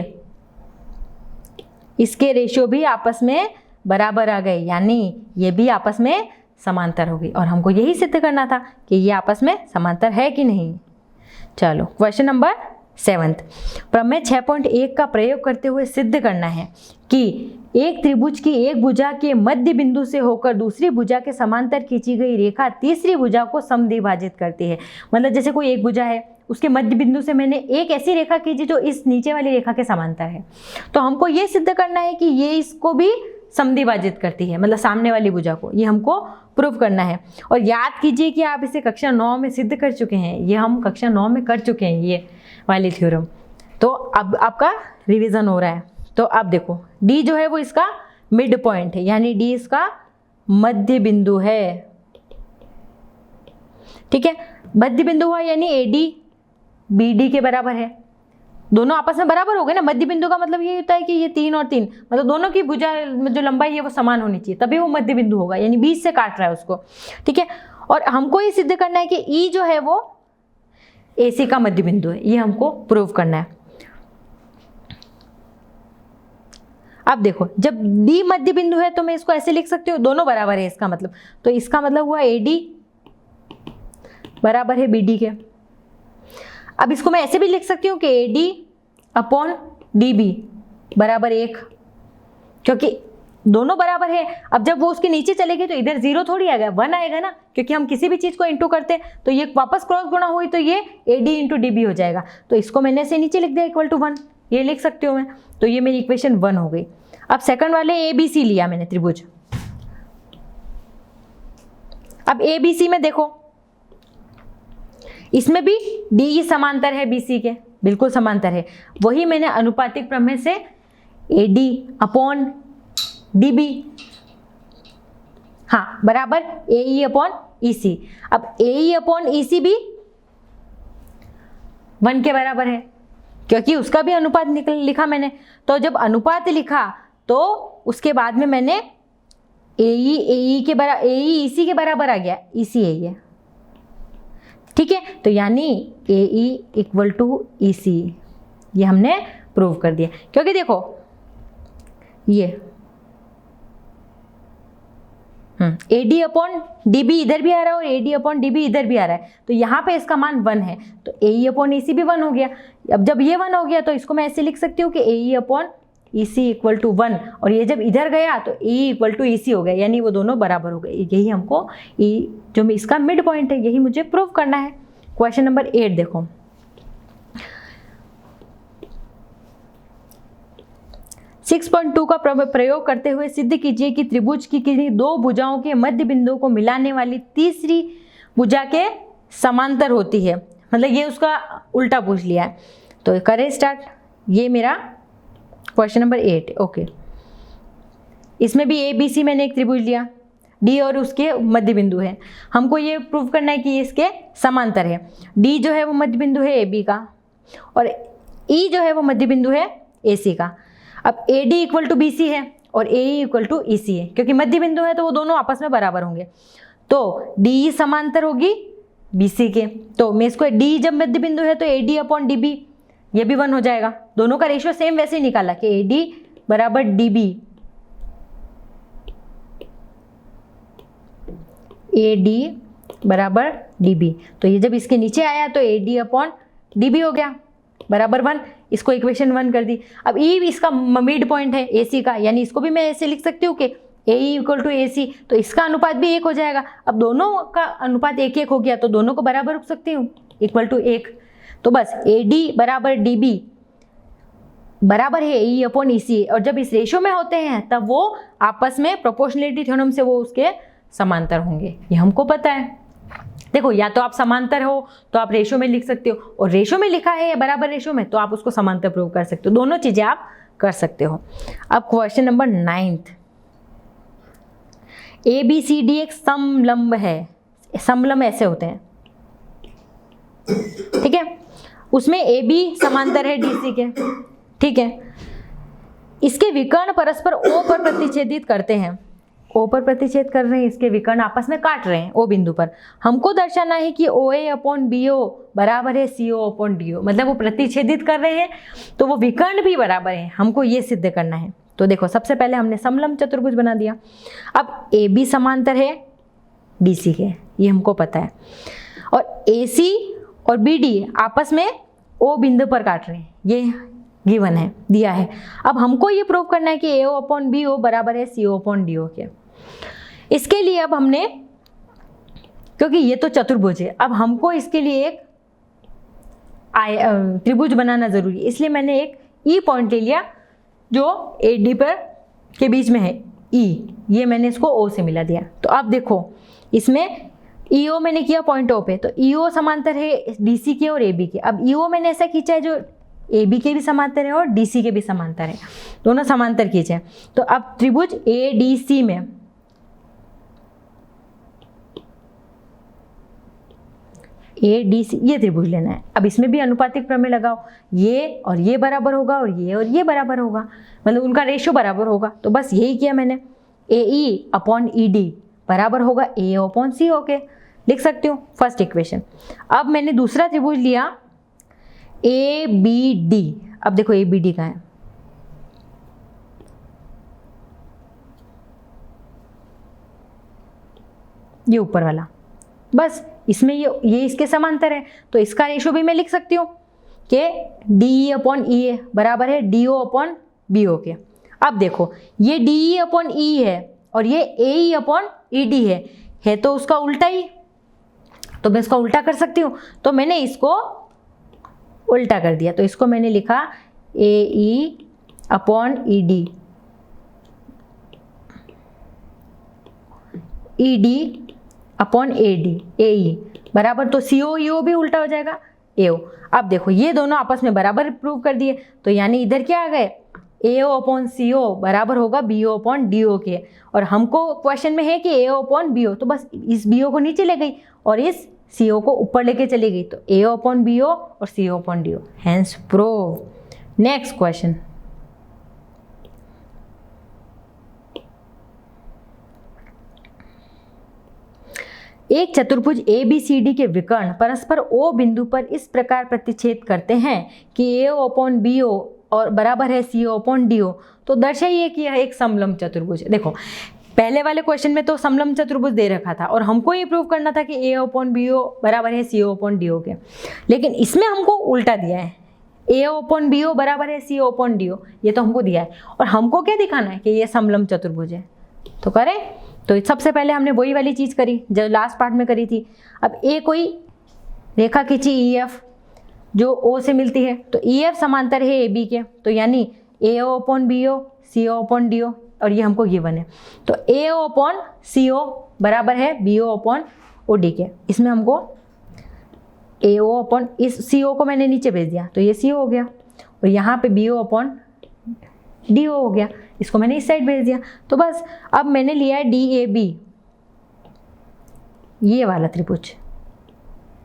इसके रेशियो भी आपस में बराबर आ गए, यानी ये भी आपस में समांतर हो गई। और हमको यही सिद्ध करना था कि ये आपस में समांतर है कि नहीं। चलो क्वेश्चन नंबर 7, प्रमेय 6.1 का प्रयोग करते हुए सिद्ध करना है कि एक त्रिभुज की एक भुजा के मध्य बिंदु से होकर दूसरी भुजा के समांतर खींची गई रेखा तीसरी भुजा को समद्विभाजित करती है। मतलब जैसे कोई एक भुजा है, उसके मध्य बिंदु से मैंने एक ऐसी रेखा खींची जो इस नीचे वाली रेखा के समांतर है, तो हमको ये सिद्ध करना है कि ये इसको भी समद्विभाजित करती है, मतलब सामने वाली भुजा को, ये हमको प्रूव करना है। और याद कीजिए कि आप इसे कक्षा 9 में सिद्ध कर चुके हैं, ये हम कक्षा 9 में कर चुके हैं ये वाली थ्योरम। तो अब आपका रिवीजन हो रहा है। तो अब देखो D जो है वो इसका मिड पॉइंट है, यानी D इसका मध्य बिंदु है। ठीक है, मध्य बिंदु हुआ यानी AD BD के बराबर है। दोनों आपस में बराबर हो गए ना। मध्य बिंदु का मतलब ये होता है कि ये 3 और 3, मतलब दोनों की भुजा जो लंबाई है वो समान होनी चाहिए, तभी वो मध्य बिंदु होगा, यानी बीच से काट रहा है उसको। ठीक है, और हमको ये सिद्ध करना है कि E जो है वो AC का मध्य बिंदु है, ये हमको प्रूव करना है। अब देखो जब D मध्य बिंदु है तो मैं इसको ऐसे लिख सकती हूँ, दोनों बराबर है इसका मतलब, तो इसका मतलब हुआ AD बराबर है BD के। अब इसको मैं ऐसे भी लिख सकती हूँ कि AD अपॉन DB बराबर 1, क्योंकि दोनों बराबर है। अब जब वो उसके नीचे चलेगी तो इधर 0 थोड़ी आएगा, 1 आएगा ना, क्योंकि हम किसी भी चीज़ को इंटू करते हैं तो ये वापस क्रॉस गुणा हुई तो ये AD इंटू DB हो जाएगा। तो इसको मैंने ऐसे नीचे लिख दिया इक्वल टू 1, ये लिख सकती हूँ मैं, तो ये मेरी इक्वेशन 1 हो गई। अब सेकंड वाले ABC लिया मैंने त्रिभुज। अब ABC में देखो, इसमें भी DE समांतर है BC के, बिल्कुल समांतर है। वही मैंने अनुपातिक प्रमेय से AD अपॉन DB, हाँ बराबर AE अपॉन EC। अब AE अपॉन EC भी 1 के बराबर है, क्योंकि उसका भी अनुपात लिखा मैंने। तो जब अनुपात लिखा तो उसके बाद में मैंने AE EC के बराबर आ गया, EC है ये। ठीक है, तो यानी AE इक्वल टू EC, ये हमने प्रूव कर दिया। क्योंकि देखो ये AD अपॉन DB इधर भी आ रहा है और AD अपॉन DB इधर भी आ रहा है, तो यहाँ पे इसका मान 1 है, तो AE अपॉन EC भी 1 हो गया। अब जब ये 1 हो गया तो इसको मैं ऐसे लिख सकती हूँ कि AE upon EC equal to 1, और ये जब इधर गया तो AE इक्वल टू EC हो गया, यानी वो दोनों बराबर हो गए। यही हमको जो इसका मिड पॉइंट है यही मुझे प्रूव करना है। क्वेश्चन नंबर 8 देखो, सिक्स 6.2 का प्रयोग करते हुए सिद्ध कीजिए कि त्रिभुज की किसी दो भुजाओं के मध्य बिंदु को मिलाने वाली तीसरी भुजा के समांतर होती है। मतलब ये उसका उल्टा पूछ लिया है, तो करें स्टार्ट। ये मेरा क्वेश्चन नंबर 8। ओके, इसमें भी ABC मैंने एक त्रिभुज लिया, D और उसके मध्य बिंदु है। हमको ये प्रूव करना है कि ये इसके समांतर है। D जो है वो मध्य बिंदु है AB का, और E जो है वो मध्य बिंदु है AC का। अब AD इक्वल टू BC है और AE इक्वल टू EC है, क्योंकि मध्य बिंदु है तो वो दोनों आपस में बराबर होंगे, तो DE समांतर होगी BC के। तो मैं इसको D जब मध्य बिंदु है तो AD अपॉन DB, ये भी 1 हो जाएगा। दोनों का रेशियो सेम वैसे ही निकाला कि AD बराबर DB, AD बराबर DB। तो ये जब इसके नीचे आया तो AD अपॉन DB हो गया बराबर 1। इसको इक्वेशन 1 कर दी। अब E इसका मिड पॉइंट है AC का, यानी इसको भी मैं ऐसे लिख सकती हूँ कि AE इक्वल टू AC, तो इसका अनुपात भी 1 हो जाएगा। अब दोनों का अनुपात 1-1 हो गया तो दोनों को बराबर रख सकती हूँ, इक्वल टू 1। तो बस AD बराबर DB बराबर है AE अपॉन EC, और जब इस रेशो में होते हैं तब वो आपस में प्रोपोर्शनलिटी थ्योरम से वो उसके समांतर होंगे, ये हमको पता है। देखो, या तो आप समांतर हो तो आप रेशो में लिख सकते हो, और रेशो में लिखा है या बराबर रेशो में तो आप उसको समांतर प्रूव कर सकते हो, दोनों चीजें आप कर सकते हो। अब क्वेश्चन नंबर 9, ABCD एक समलंब है, समलंब ऐसे होते हैं, ठीक है, उसमें AB समांतर है DC के, ठीक है, इसके विकर्ण परस्पर O पर प्रतिच्छेदित करते हैं, O पर प्रतिच्छेद कर रहे हैं, इसके विकर्ण आपस में काट रहे हैं O बिंदु पर। हमको दर्शाना है कि OA अपॉन BO बराबर है CO अपॉन DO, मतलब वो प्रतिच्छेदित कर रहे हैं तो वो विकर्ण भी बराबर है, हमको ये सिद्ध करना है। तो देखो, सबसे पहले हमने समलंब चतुर्भुज बना दिया। अब AB समांतर है DC के, ये हमको पता है, और AC और BD आपस में O बिंदु पर काट रहे हैं, ये गिवन है, दिया है। अब हमको ये प्रूव करना है कि AO अपॉन BO बराबर है CO अपॉन DO के। इसके लिए अब हमने, क्योंकि ये तो चतुर्भुज है, अब हमको इसके लिए एक त्रिभुज बनाना जरूरी है, इसलिए मैंने एक E पॉइंट ले लिया जो AD पर के बीच में है, E, ये मैंने इसको O से मिला दिया। तो अब देखो, इसमें EO मैंने किया पॉइंट O पे, तो EO समांतर है DC के और AB के। अब EO मैंने ऐसा खींचा है जो AB के भी समांतर है और DC के भी समांतर है, दोनों समांतर खींचे। तो अब त्रिभुज ADC में ADC ये त्रिभुज लेना है। अब इसमें भी अनुपातिक प्रमेय लगाओ, ये और ये बराबर होगा और ये बराबर होगा, मतलब उनका रेशो बराबर होगा। तो बस यही किया मैंने, AE अपॉन ED बराबर होगा AO अपॉन CO के, लिख सकती हूँ फर्स्ट इक्वेशन। अब मैंने दूसरा त्रिभुज लिया ABD। अब देखो ABD का है, ये ऊपर वाला, बस इसमें ये इसके समांतर है, तो इसका रेशो भी मैं लिख सकती हूँ कि DE अपॉन EA बराबर है DO अपॉन BO के। अब देखो, ये DE अपॉन E है और ये AE अपॉन ED है तो उसका उल्टा ही, तो मैं इसका उल्टा कर सकती हूँ, तो मैंने इसको उल्टा कर दिया। तो इसको मैंने लिखा AE upon ED, ED upon AE बराबर, तो CO EO भी उल्टा हो जाएगा AO। अब देखो, ये दोनों आपस में बराबर प्रूव कर दिए, तो यानी इधर क्या आ गए, AO अपॉन CO बराबर होगा BO अपॉन DO के। और हमको क्वेश्चन में है कि AO अपॉन BO, तो बस इस BO को नीचे ले गई और इस CO को ऊपर लेके चली गई, तो AO अपॉन BO और CO upon DO, hence proved. Next question, एक चतुर्भुज ABCD के विकर्ण परस्पर O बिंदु पर इस प्रकार प्रतिच्छेद करते हैं कि AO अपॉन BO और बराबर है CO अपॉन DO, तो दर्शाइए कि यह एक समलंब चतुर्भुज है। देखो, पहले वाले क्वेश्चन में तो समलंब चतुर्भुज दे रखा था और हमको ये प्रूव करना था कि AO अपॉन BO बराबर है CO अपॉन DO के, लेकिन इसमें हमको उल्टा दिया है, AO अपॉन BO बराबर है CO अपॉन DO, ये तो हमको दिया है, और हमको क्या दिखाना है कि ये समलंब चतुर्भुज है। तो करें, तो सबसे पहले हमने वही वाली चीज़ करी जो लास्ट पार्ट में करी थी। अब कोई रेखा खींची EF जो O से मिलती है, तो EF समांतर है AB के, तो यानी AO upon BO CO upon DO, और ये हमको गिवन है, तो AO अपॉन CO बराबर है BO अपॉन OD के। इसमें हमको AO अपॉन, इस CO को मैंने नीचे भेज दिया तो ये CO हो गया, और यहाँ पे BO अपॉन DO हो गया, इसको मैंने इस साइड भेज दिया। तो बस अब मैंने लिया है DAB, ये वाला त्रिभुज,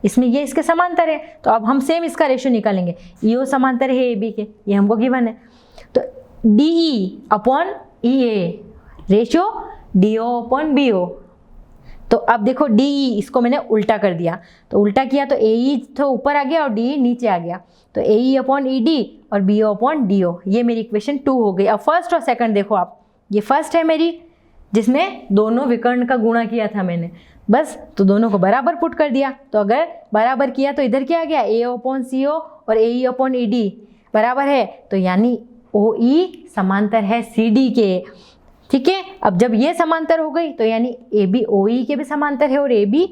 इसमें ये इसके समांतर है, तो अब हम सेम इसका रेशो निकालेंगे, EO समांतर है AB के, ये हमको गिवन है, तो DE upon EA ratio DO upon BO। तो अब देखो DE, इसको मैंने उल्टा कर दिया, तो उल्टा किया तो AE तो ऊपर आ गया और DE नीचे आ गया, तो AE अपॉन ED और BO अपॉन DO, ये मेरी इक्वेशन 2 हो गई। अब फर्स्ट और सेकंड देखो आप, ये फर्स्ट है मेरी जिसमें दोनों विकर्ण का गुणा किया था मैंने, बस तो दोनों को बराबर पुट कर दिया। तो अगर बराबर किया तो इधर क्या आ गया, AO अपॉन CO और AE अपॉन ED बराबर है, तो यानी OE समांतर है CD के, ठीक है। अब जब ये समांतर हो गई तो यानी AB OE के भी समांतर है और AB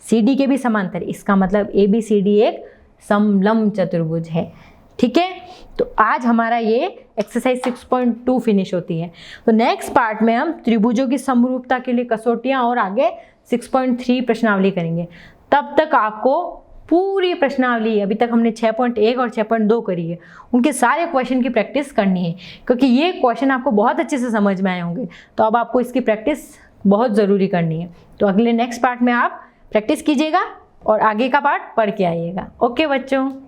CD के भी समांतर है, इसका मतलब ABCD एक समलंब चतुर्भुज है। ठीक है, तो आज हमारा ये एक्सरसाइज 6.2 फिनिश होती है। तो नेक्स्ट पार्ट में हम त्रिभुजों की समरूपता के लिए कसौटियां और आगे 6.3 प्रश्नावली करेंगे। तब तक आपको पूरी प्रश्नावली, अभी तक हमने 6.1 और 6.2 करी है, उनके सारे क्वेश्चन की प्रैक्टिस करनी है, क्योंकि ये क्वेश्चन आपको बहुत अच्छे से समझ में आए होंगे। तो अब आपको इसकी प्रैक्टिस बहुत ज़रूरी करनी है। तो अगले नेक्स्ट पार्ट में आप प्रैक्टिस कीजिएगा और आगे का पार्ट पढ़ के आइएगा। ओके बच्चों।